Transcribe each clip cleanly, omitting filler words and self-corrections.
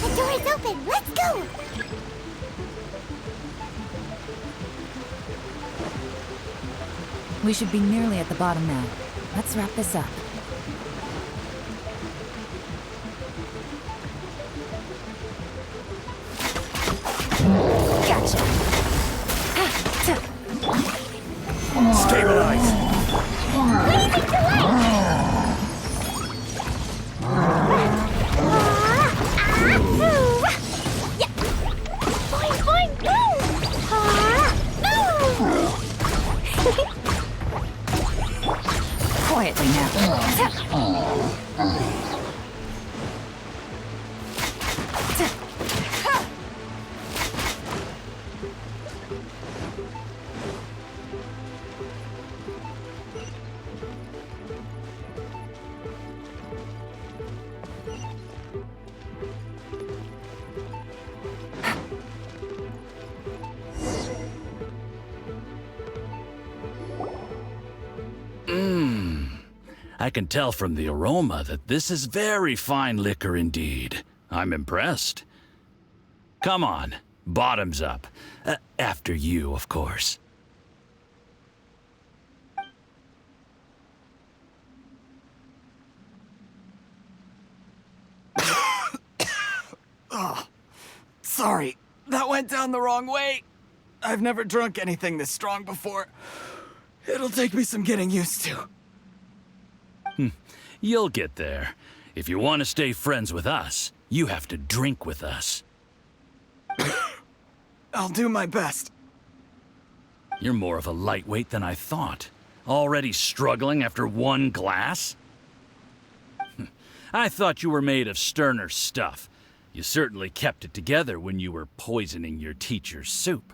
The door is open. Let's go! We should be nearly at the bottom now. Let's wrap this up. Gotcha! Stabilize! Blazing to light! Boing, boing, boom! Quietly now. I can tell from the aroma that this is very fine liquor indeed. I'm impressed. Come on, bottoms up. After you, of course. Oh, sorry. That went down the wrong way. I've never drunk anything this strong before. It'll take me some getting used to. You'll get there. If you want to stay friends with us, you have to drink with us. I'll do my best. You're more of a lightweight than I thought. Already struggling after one glass? I thought you were made of sterner stuff. You certainly kept it together when you were poisoning your teacher's soup.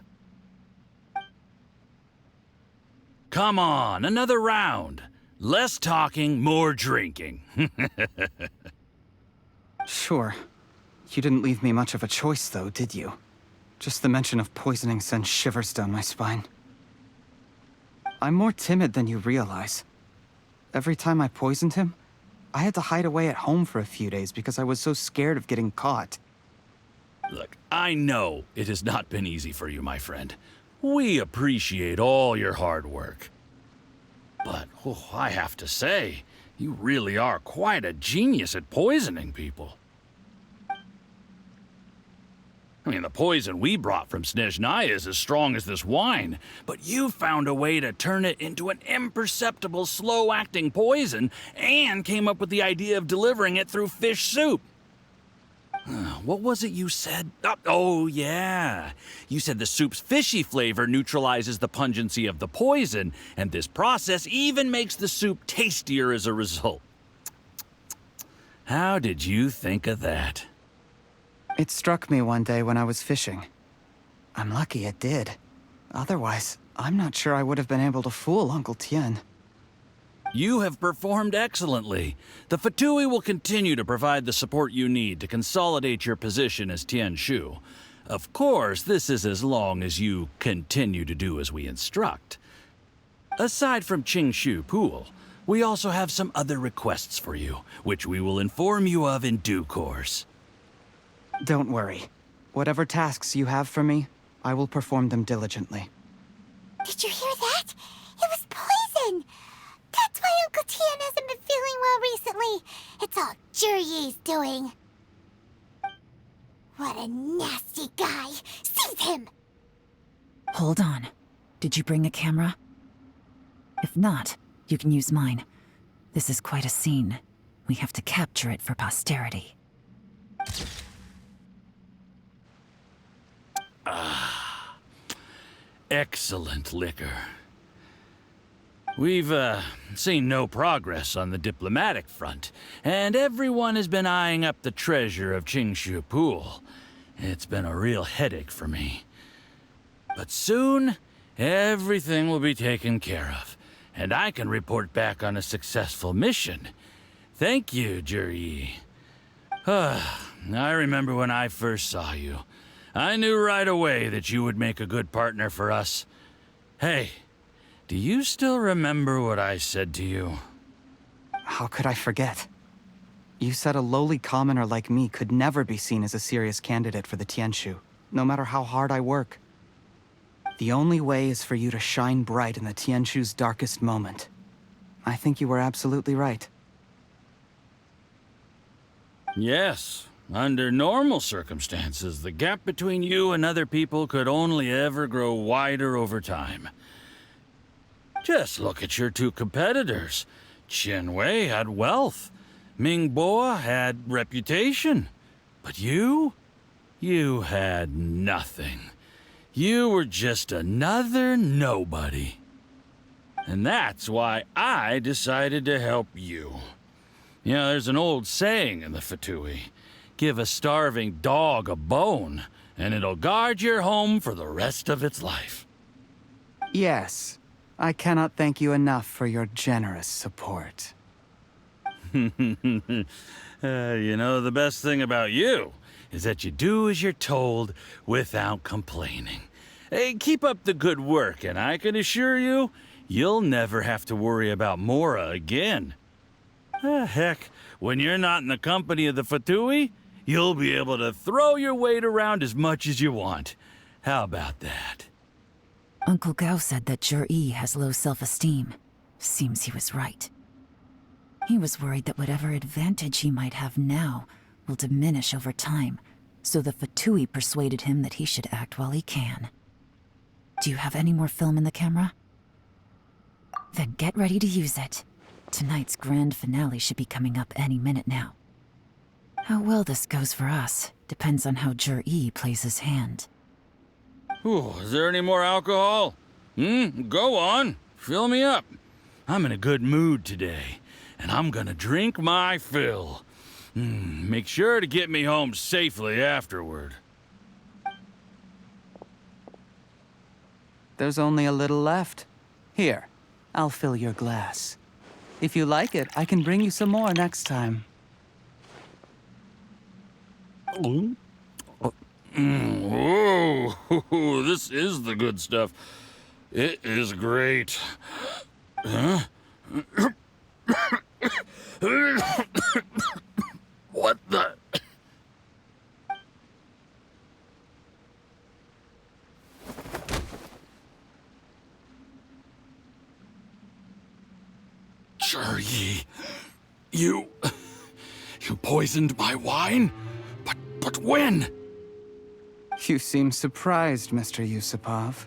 Come on, another round. Less talking, more drinking. Sure. You didn't leave me much of a choice, though, did you? Just the mention of poisoning sends shivers down my spine. I'm more timid than you realize. Every time I poisoned him, I had to hide away at home for a few days because I was so scared of getting caught. Look, I know it has not been easy for you, my friend. We appreciate all your hard work. But, I have to say, you really are quite a genius at poisoning people. I mean, the poison we brought from Snezhnaya is as strong as this wine, but you found a way to turn it into an imperceptible, slow-acting poison and came up with the idea of delivering it through fish soup. What was it you said? Oh, yeah. You said the soup's fishy flavor neutralizes the pungency of the poison, and this process even makes the soup tastier as a result. How did you think of that? It struck me one day when I was fishing. I'm lucky it did. Otherwise, I'm not sure I would have been able to fool Uncle Tien. You have performed excellently. The Fatui will continue to provide the support you need to consolidate your position as Tien Shu. Of course, this is as long as you continue to do as we instruct. Aside from Qing Shu Pool, we also have some other requests for you, which we will inform you of in due course. Don't worry. Whatever tasks you have for me, I will perform them diligently. Did you hear that? It was poison! That's why Uncle Tien hasn't been feeling well recently. It's all Jurye's doing. What a nasty guy! Seize him! Hold on. Did you bring a camera? If not, you can use mine. This is quite a scene. We have to capture it for posterity. Excellent liquor. We've, seen no progress on the diplomatic front, and everyone has been eyeing up the treasure of Qingshu Pool. It's been a real headache for me. But soon, everything will be taken care of, and I can report back on a successful mission. Thank you, Juri. I remember when I first saw you. I knew right away that you would make a good partner for us. Hey, do you still remember what I said to you? How could I forget? You said a lowly commoner like me could never be seen as a serious candidate for the Tianshu, no matter how hard I work. The only way is for you to shine bright in the Tianshu's darkest moment. I think you were absolutely right. Yes. Under normal circumstances, the gap between you and other people could only ever grow wider over time. Just look at your two competitors. Chen Wei had wealth. Ming Boa had reputation. But you had nothing. You were just another nobody. And that's why I decided to help you. You know, there's an old saying in the Fatui. Give a starving dog a bone, and it'll guard your home for the rest of its life. Yes, I cannot thank you enough for your generous support. You know, the best thing about you is that you do as you're told without complaining. Hey, keep up the good work, and I can assure you, you'll never have to worry about Mora again. Heck, when you're not in the company of the Fatui, you'll be able to throw your weight around as much as you want. How about that? Uncle Gao said that Jur-E has low self-esteem. Seems he was right. He was worried that whatever advantage he might have now will diminish over time, so the Fatui persuaded him that he should act while he can. Do you have any more film in the camera? Then get ready to use it. Tonight's grand finale should be coming up any minute now. How well this goes for us depends on how Jur-E plays his hand. Ooh, is there any more alcohol? Go on. Fill me up. I'm in a good mood today, and I'm gonna drink my fill. Make sure to get me home safely afterward. There's only a little left. Here, I'll fill your glass. If you like it, I can bring you some more next time. Whoa, this is the good stuff. It is great. Huh? What the? Jur-E, you poisoned my wine? But when? You seem surprised, Mr. Yusupov.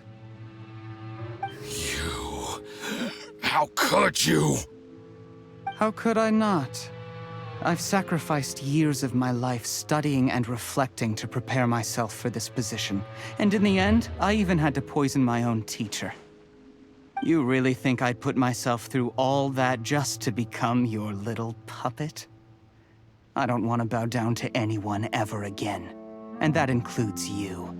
How could you? How could I not? I've sacrificed years of my life studying and reflecting to prepare myself for this position. And in the end, I even had to poison my own teacher. You really think I'd put myself through all that just to become your little puppet? I don't want to bow down to anyone ever again. And that includes you.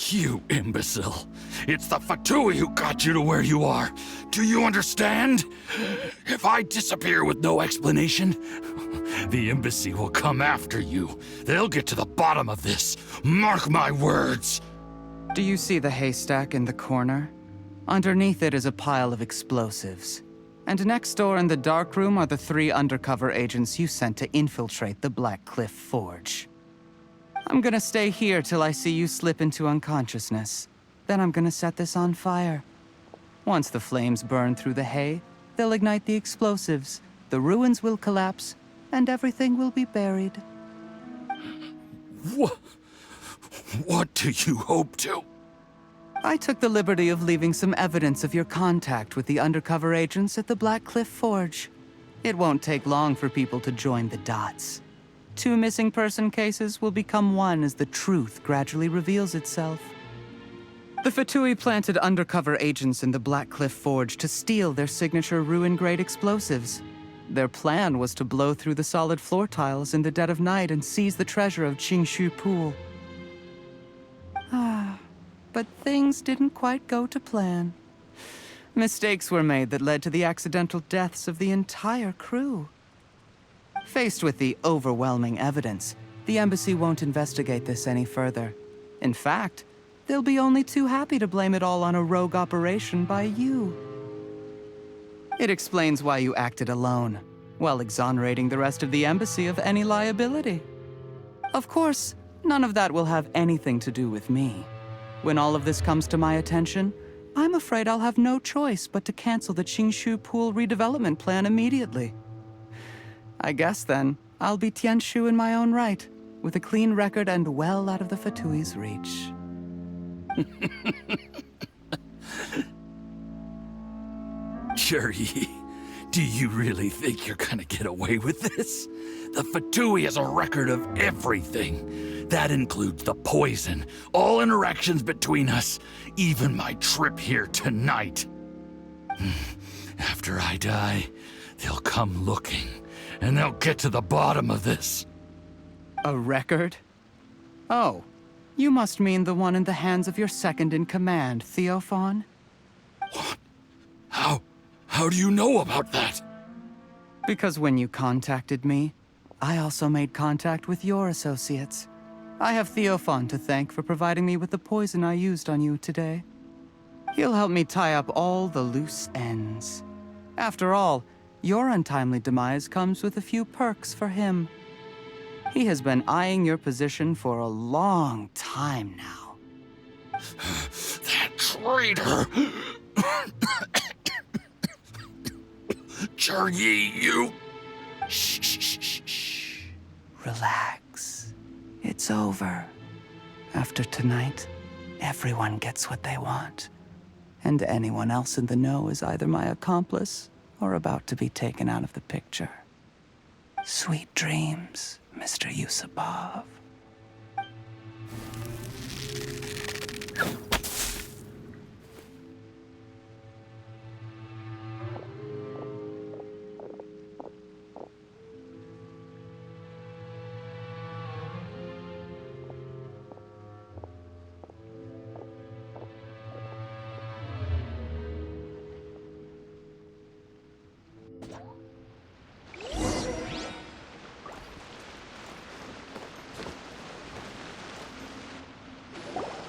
You imbecile. It's the Fatui who got you to where you are. Do you understand? If I disappear with no explanation, the embassy will come after you. They'll get to the bottom of this. Mark my words. Do you see the haystack in the corner? Underneath it is a pile of explosives. And next door in the dark room are the 3 undercover agents you sent to infiltrate the Black Cliff Forge. I'm gonna stay here till I see you slip into unconsciousness. Then I'm gonna set this on fire. Once the flames burn through the hay, they'll ignite the explosives, the ruins will collapse, and everything will be buried. What do you hope to? I took the liberty of leaving some evidence of your contact with the undercover agents at the Black Cliff Forge. It won't take long for people to join the dots. 2 missing person cases will become one as the truth gradually reveals itself. The Fatui planted undercover agents in the Blackcliff Forge to steal their signature ruin-grade explosives. Their plan was to blow through the solid floor tiles in the dead of night and seize the treasure of Qingshu Pool. But things didn't quite go to plan. Mistakes were made that led to the accidental deaths of the entire crew. Faced with the overwhelming evidence, the embassy won't investigate this any further. In fact, they'll be only too happy to blame it all on a rogue operation by you. It explains why you acted alone, while exonerating the rest of the embassy of any liability. Of course, none of that will have anything to do with me. When all of this comes to my attention, I'm afraid I'll have no choice but to cancel the Qingshu Pool redevelopment plan immediately. I guess then, I'll be Tianshu in my own right, with a clean record and well out of the Fatui's reach. Juri, do you really think you're gonna get away with this? The Fatui has a record of everything. That includes the poison, all interactions between us, even my trip here tonight. After I die, they'll come looking, and they'll get to the bottom of this. A record? Oh, you must mean the one in the hands of your second-in-command, Theophan? What? How do you know about that? Because when you contacted me, I also made contact with your associates. I have Theophan to thank for providing me with the poison I used on you today. He'll help me tie up all the loose ends. After all, your untimely demise comes with a few perks for him. He has been eyeing your position for a long time now. That traitor! Juri, you... Shh. Relax. It's over. After tonight, everyone gets what they want. And anyone else in the know is either my accomplice or about to be taken out of the picture. Sweet dreams, Mr. Yusupov.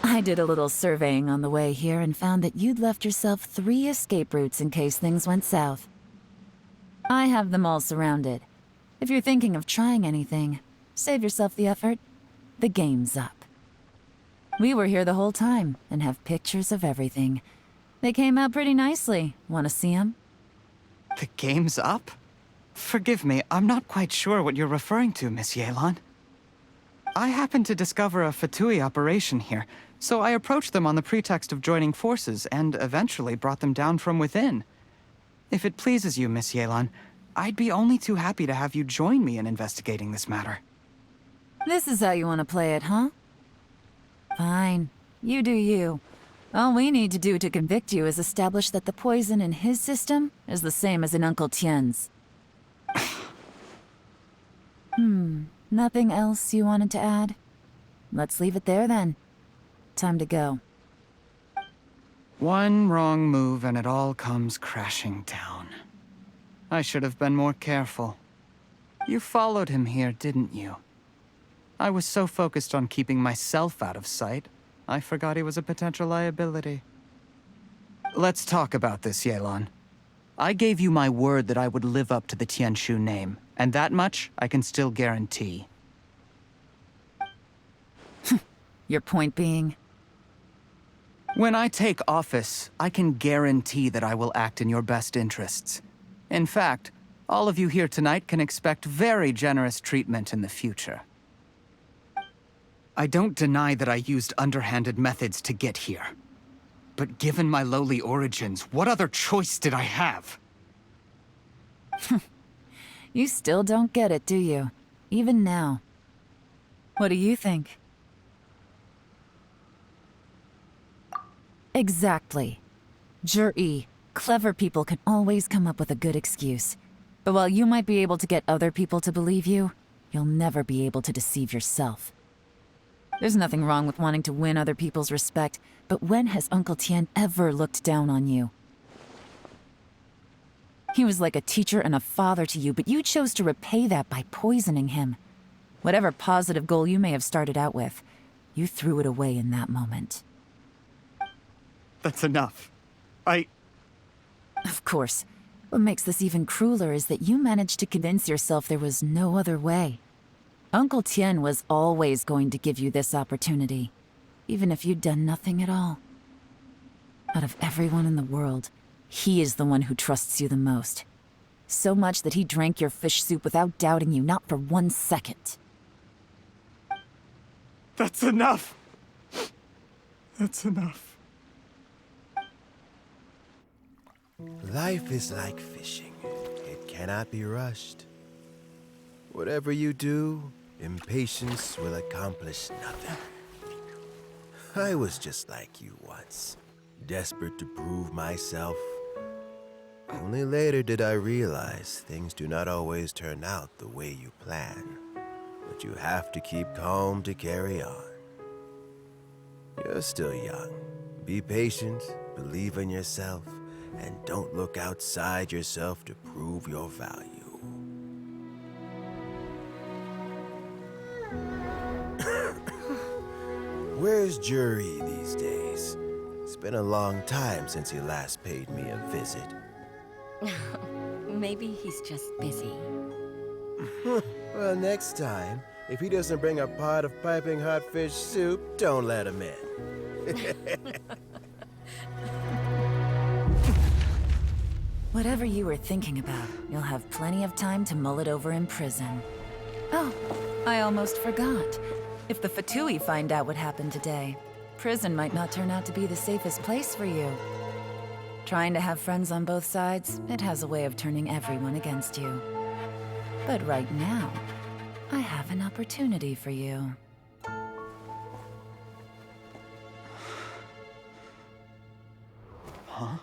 I did a little surveying on the way here and found that you'd left yourself 3 escape routes in case things went south. I have them all surrounded. If you're thinking of trying anything, save yourself the effort. The game's up. We were here the whole time and have pictures of everything. They came out pretty nicely. Want to see them? The game's up? Forgive me, I'm not quite sure what you're referring to, Miss Yelan. I happened to discover a Fatui operation here, so I approached them on the pretext of joining forces and eventually brought them down from within. If it pleases you, Miss Yelan, I'd be only too happy to have you join me in investigating this matter. This is how you want to play it, huh? Fine. You do you. All we need to do to convict you is establish that the poison in his system is the same as in Uncle Tien's. Nothing else you wanted to add? Let's leave it there then. Time to go. One wrong move and it all comes crashing down. I should have been more careful. You followed him here, didn't you? I was so focused on keeping myself out of sight, I forgot he was a potential liability. Let's talk about this, Yelan. I gave you my word that I would live up to the Tianshu name, and that much I can still guarantee. Your point being? When I take office, I can guarantee that I will act in your best interests. In fact, all of you here tonight can expect very generous treatment in the future. I don't deny that I used underhanded methods to get here. But given my lowly origins, what other choice did I have? You still don't get it, do you? Even now. What do you think? Exactly. Jur-E, clever people can always come up with a good excuse. But while you might be able to get other people to believe you, you'll never be able to deceive yourself. There's nothing wrong with wanting to win other people's respect, but when has Uncle Tien ever looked down on you? He was like a teacher and a father to you, but you chose to repay that by poisoning him. Whatever positive goal you may have started out with, you threw it away in that moment. That's enough. Of course. What makes this even crueler is that you managed to convince yourself there was no other way. Uncle Tien was always going to give you this opportunity, even if you'd done nothing at all. Out of everyone in the world, he is the one who trusts you the most. So much that he drank your fish soup without doubting you, not for 1 second. That's enough! That's enough. Life is like fishing. It cannot be rushed. Whatever you do, impatience will accomplish nothing. I was just like you once, desperate to prove myself. Only later did I realize things do not always turn out the way you plan. But you have to keep calm to carry on. You're still young. Be patient, believe in yourself, and don't look outside yourself to prove your value. Where's Jur-E these days? It's been a long time since he last paid me a visit. Maybe he's just busy. Well, next time, if he doesn't bring a pot of piping hot fish soup, don't let him in. Whatever you were thinking about, you'll have plenty of time to mull it over in prison. Oh, I almost forgot. If the Fatui find out what happened today, prison might not turn out to be the safest place for you. Trying to have friends on both sides, it has a way of turning everyone against you. But right now, I have an opportunity for you. Huh?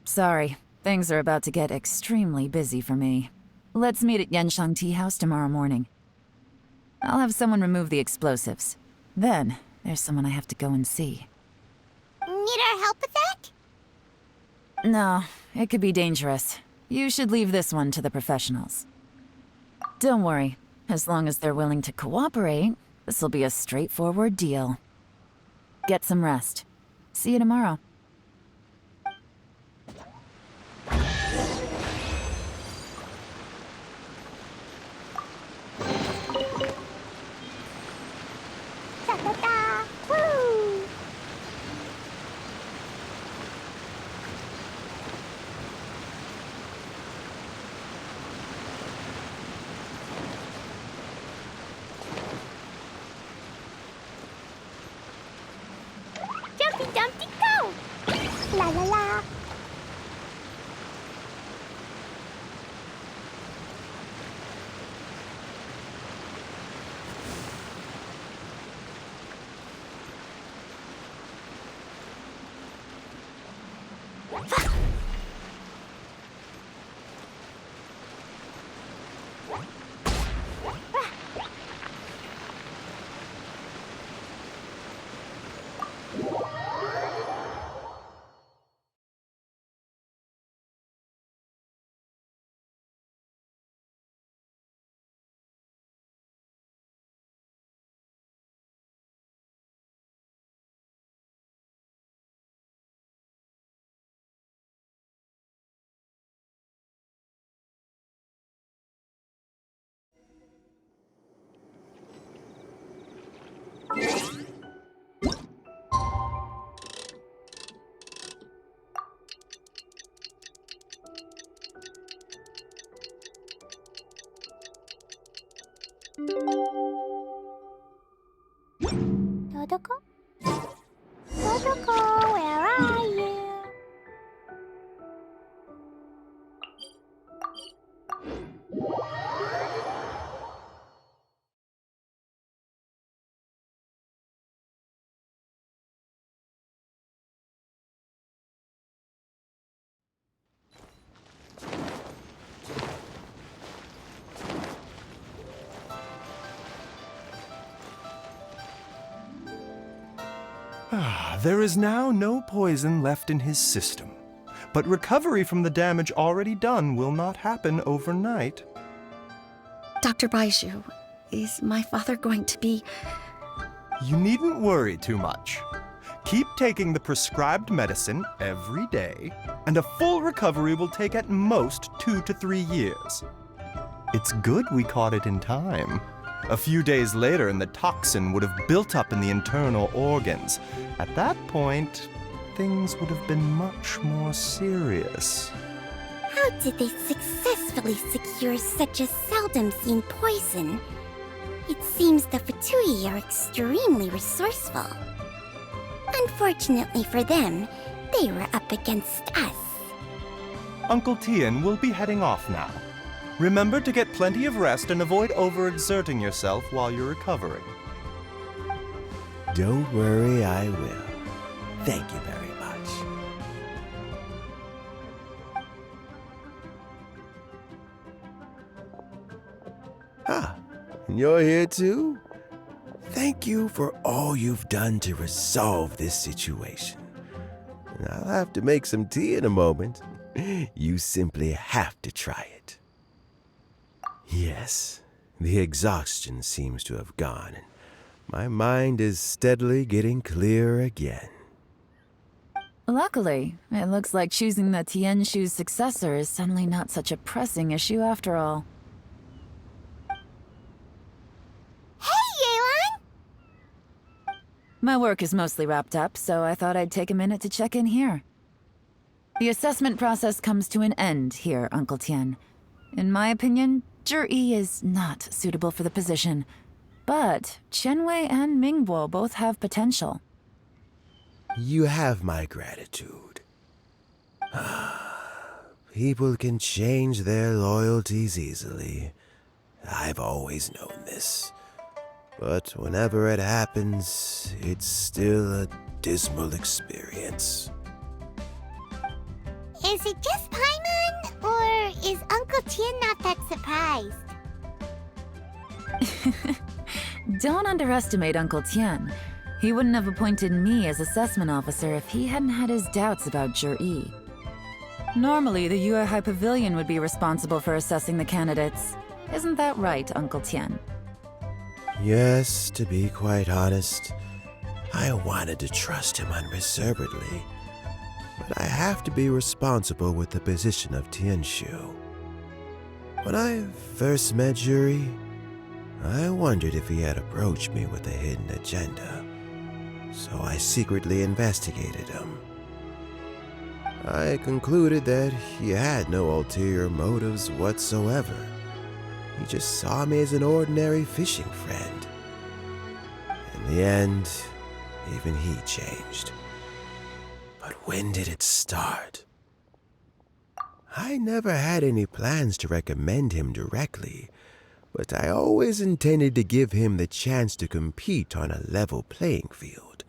Sorry, things are about to get extremely busy for me. Let's meet at Yenshang Tea House tomorrow morning. I'll have someone remove the explosives. Then, there's someone I have to go and see. Need our help with that? No, it could be dangerous. You should leave this one to the professionals. Don't worry, as long as they're willing to cooperate, this'll be a straightforward deal. Get some rest. See you tomorrow. Da-da-da! Woo! Jumpy Dumpty go! La la la! Dodoko? Dodoko, where are you? There is now no poison left in his system, but recovery from the damage already done will not happen overnight. Dr. Baiju, is my father going to be... You needn't worry too much. Keep taking the prescribed medicine every day, and a full recovery will take at most 2 to 3 years. It's good we caught it in time. A few days later, and the toxin would have built up in the internal organs. At that point, things would have been much more serious. How did they successfully secure such a seldom-seen poison? It seems the Fatui are extremely resourceful. Unfortunately for them, they were up against us. Uncle Tian will be heading off now. Remember to get plenty of rest and avoid overexerting yourself while you're recovering. Don't worry, I will. Thank you very much. Ah, and you're here too? Thank you for all you've done to resolve this situation. And I'll have to make some tea in a moment. You simply have to try it. Yes, the exhaustion seems to have gone, and my mind is steadily getting clearer again. Luckily, it looks like choosing the Tianshu's successor is suddenly not such a pressing issue after all. Hey, Yelan! My work is mostly wrapped up, so I thought I'd take a minute to check in here. The assessment process comes to an end here, Uncle Tian. In my opinion, Zhi is not suitable for the position, but Qianwei and Mingbo both have potential. You have my gratitude. People can change their loyalties easily. I've always known this. But whenever it happens, it's still a dismal experience. Is it just Paimon, or is Uncle Tian not that surprised? Don't underestimate Uncle Tian. He wouldn't have appointed me as assessment officer if he hadn't had his doubts about Zhi. Normally, the Yuehai Pavilion would be responsible for assessing the candidates. Isn't that right, Uncle Tian? Yes, to be quite honest, I wanted to trust him unreservedly. But I have to be responsible with the position of Tianshu. When I first met Zhi, I wondered if he had approached me with a hidden agenda, so I secretly investigated him. I concluded that he had no ulterior motives whatsoever. He just saw me as an ordinary fishing friend. In the end, even he changed. But when did it start? I never had any plans to recommend him directly, but I always intended to give him the chance to compete on a level playing field.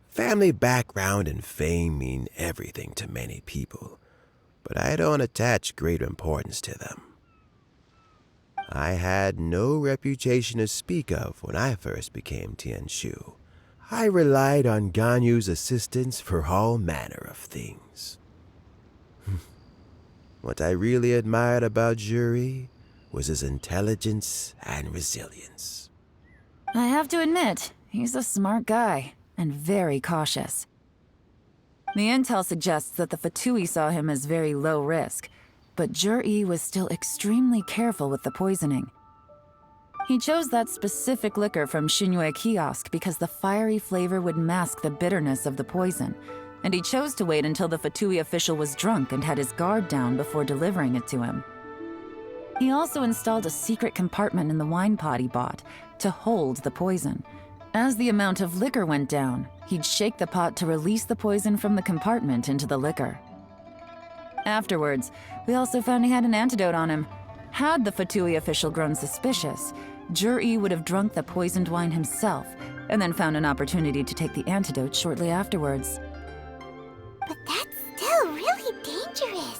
Family background and fame mean everything to many people, but I don't attach great importance to them. I had no reputation to speak of when I first became Tianshu. I relied on Ganyu's assistance for all manner of things. What I really admired about Zhi was his intelligence and resilience. I have to admit, he's a smart guy, and very cautious. The intel suggests that the Fatui saw him as very low risk, but Zhi was still extremely careful with the poisoning. He chose that specific liquor from Xinyue Kiosk because the fiery flavor would mask the bitterness of the poison, and he chose to wait until the Fatui official was drunk and had his guard down before delivering it to him. He also installed a secret compartment in the wine pot he bought to hold the poison. As the amount of liquor went down, he'd shake the pot to release the poison from the compartment into the liquor. Afterwards, we also found he had an antidote on him. Had the Fatui official grown suspicious, Zhi would have drunk the poisoned wine himself, and then found an opportunity to take the antidote shortly afterwards. But that's still really dangerous.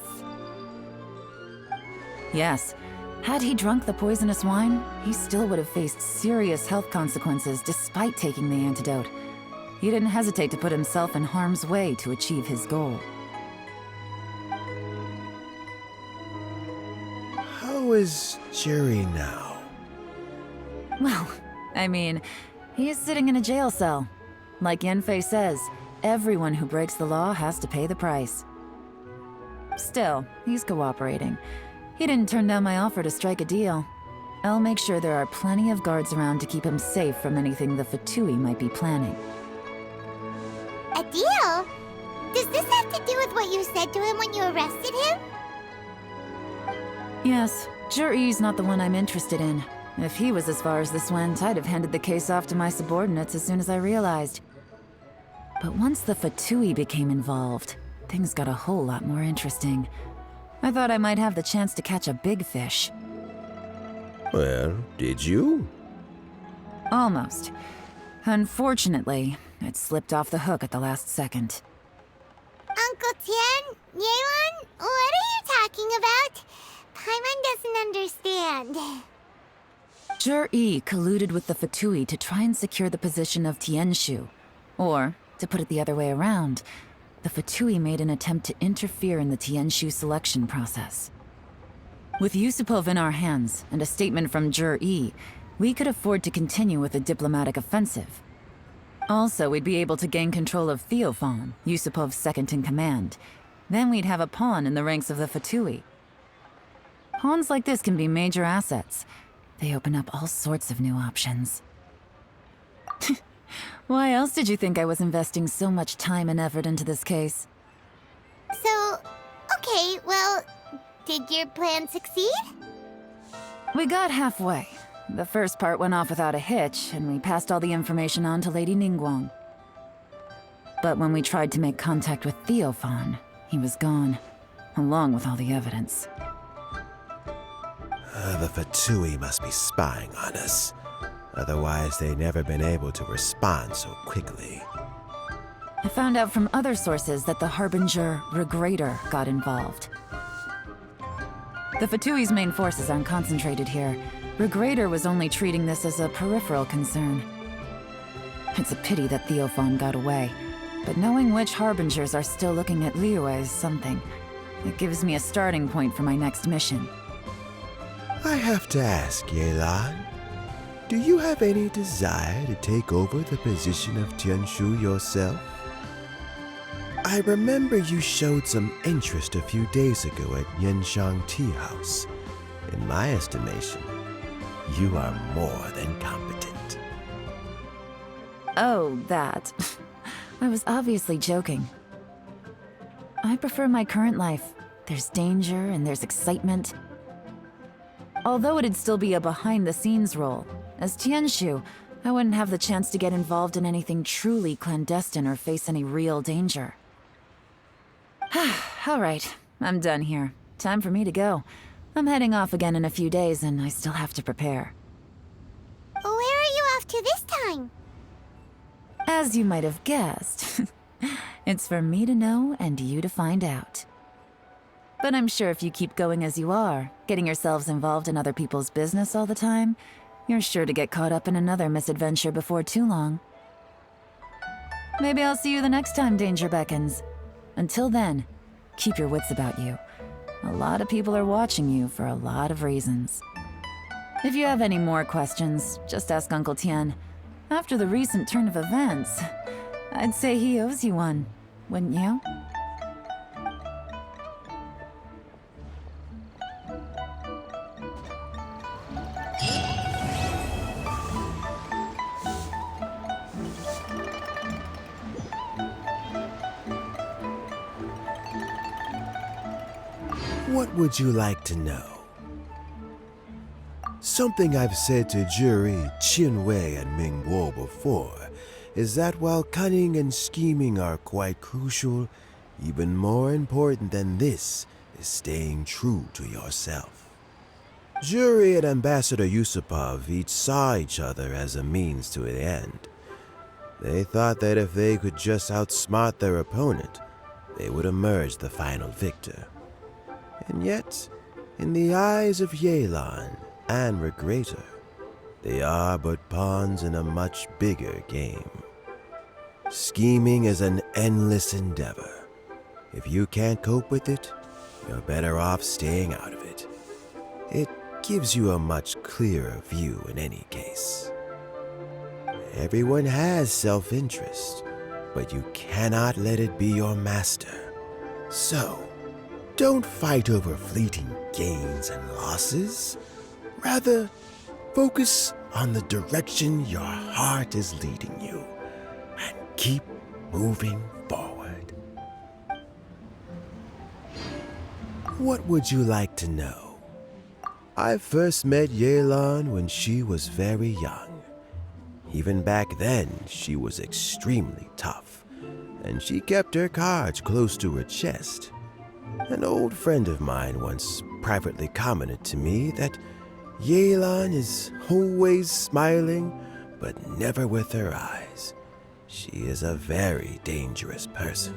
Yes, had he drunk the poisonous wine, he still would have faced serious health consequences despite taking the antidote. he didn't hesitate to put himself in harm's way to achieve his goal. How is Jerry now? Well, I mean, he is sitting in a jail cell. Like Yanfei says, everyone who breaks the law has to pay the price. Still, he's cooperating. He didn't turn down my offer to strike a deal. I'll make sure there are plenty of guards around to keep him safe from anything the Fatui might be planning. A deal? Does this have to do with what you said to him when you arrested him? Yes, Juri's not the one I'm interested in. If he was as far as this went, I'd have handed the case off to my subordinates as soon as I realized. But once the Fatui became involved, things got a whole lot more interesting. I thought I might have the chance to catch a big fish. Well, did you? Almost. Unfortunately, it slipped off the hook at the last second. Uncle Tian, Yelan, what are you talking about? Paimon doesn't understand. Jur-E colluded with the Fatui to try and secure the position of Tianshu. Or, to put it the other way around, the Fatui made an attempt to interfere in the Tianshu selection process. With Yusupov in our hands and a statement from Jur-E, we could afford to continue with a diplomatic offensive. Also, we'd be able to gain control of Theophan, Yusupov's second-in-command. Then we'd have a pawn in the ranks of the Fatui. Pawns like this can be major assets. They open up all sorts of new options. Why else did you think I was investing so much time and effort into this case? So, okay, well, did your plan succeed? We got halfway. The first part went off without a hitch, and we passed all the information on to Lady Ningguang. But when we tried to make contact with Theophan, he was gone, along with all the evidence. The Fatui must be spying on us. Otherwise, they'd never been able to respond so quickly. I found out from other sources that the Harbinger Regrator got involved. The Fatui's main forces aren't concentrated here. Regrator was only treating this as a peripheral concern. It's a pity that Theophan got away, but knowing which Harbingers are still looking at Liyue is something. It gives me a starting point for my next mission. I have to ask, Yelan, do you have any desire to take over the position of Tianshu yourself? I remember you showed some interest a few days ago at Yenshang Tea House. In my estimation, you are more than competent. Oh, that. I was obviously joking. I prefer my current life. There's danger and there's excitement. Although it'd still be a behind-the-scenes role, as Tianshu, I wouldn't have the chance to get involved in anything truly clandestine or face any real danger. All right, I'm done here. Time for me to go. I'm heading off again in a few days, and I still have to prepare. Where are you off to this time? As you might have guessed, it's for me to know and you to find out. But I'm sure if you keep going as you are, getting yourselves involved in other people's business all the time, you're sure to get caught up in another misadventure before too long. Maybe I'll see you the next time danger beckons. Until then, keep your wits about you. A lot of people are watching you for a lot of reasons. If you have any more questions, just ask Uncle Tian. After the recent turn of events, I'd say he owes you one, wouldn't you? What would you like to know? Something I've said to Juri, Qinwei, and Mingguo before is that while cunning and scheming are quite crucial, even more important than this is staying true to yourself. Juri and Ambassador Yusupov each saw each other as a means to an end. They thought that if they could just outsmart their opponent, they would emerge the final victor. And yet, in the eyes of Yelan and Regrator, they are but pawns in a much bigger game. Scheming is an endless endeavor. If you can't cope with it, you're better off staying out of it. It gives you a much clearer view in any case. Everyone has self-interest, but you cannot let it be your master. So, don't fight over fleeting gains and losses. Rather, focus on the direction your heart is leading you, and keep moving forward. What would you like to know? I first met Yelan when she was very young. Even back then, she was extremely tough, and she kept her cards close to her chest. An old friend of mine once privately commented to me that Yelan is always smiling, but never with her eyes. She is a very dangerous person.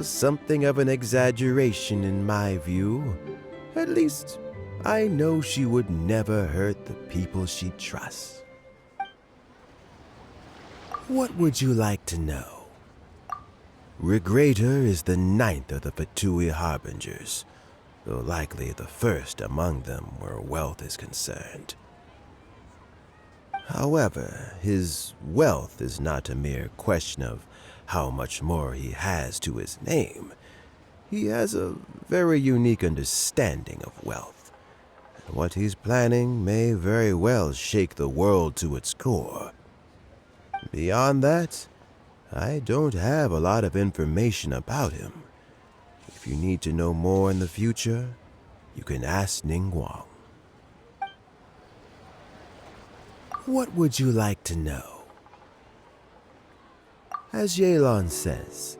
Something of an exaggeration in my view. At least, I know she would never hurt the people she trusts. What would you like to know? Regrator is the 9th of the Fatui Harbingers, though likely the first among them where wealth is concerned. However, his wealth is not a mere question of how much more he has to his name. He has a very unique understanding of wealth, and what he's planning may very well shake the world to its core. Beyond that, I don't have a lot of information about him. If you need to know more in the future, you can ask Ningguang. What would you like to know? As Yelan says,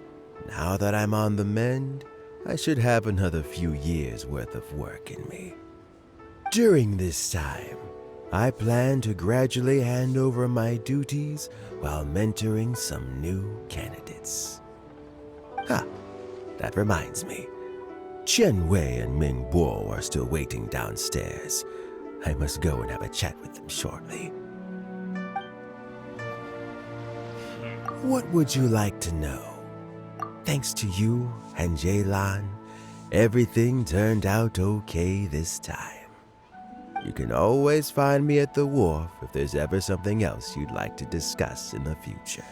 now that I'm on the mend, I should have another few years worth of work in me. During this time, I plan to gradually hand over my duties while mentoring some new candidates. That reminds me. Chen Wei and Ming Bo are still waiting downstairs. I must go and have a chat with them shortly. What would you like to know? Thanks to you and Yelan, everything turned out okay this time. You can always find me at the wharf if there's ever something else you'd like to discuss in the future.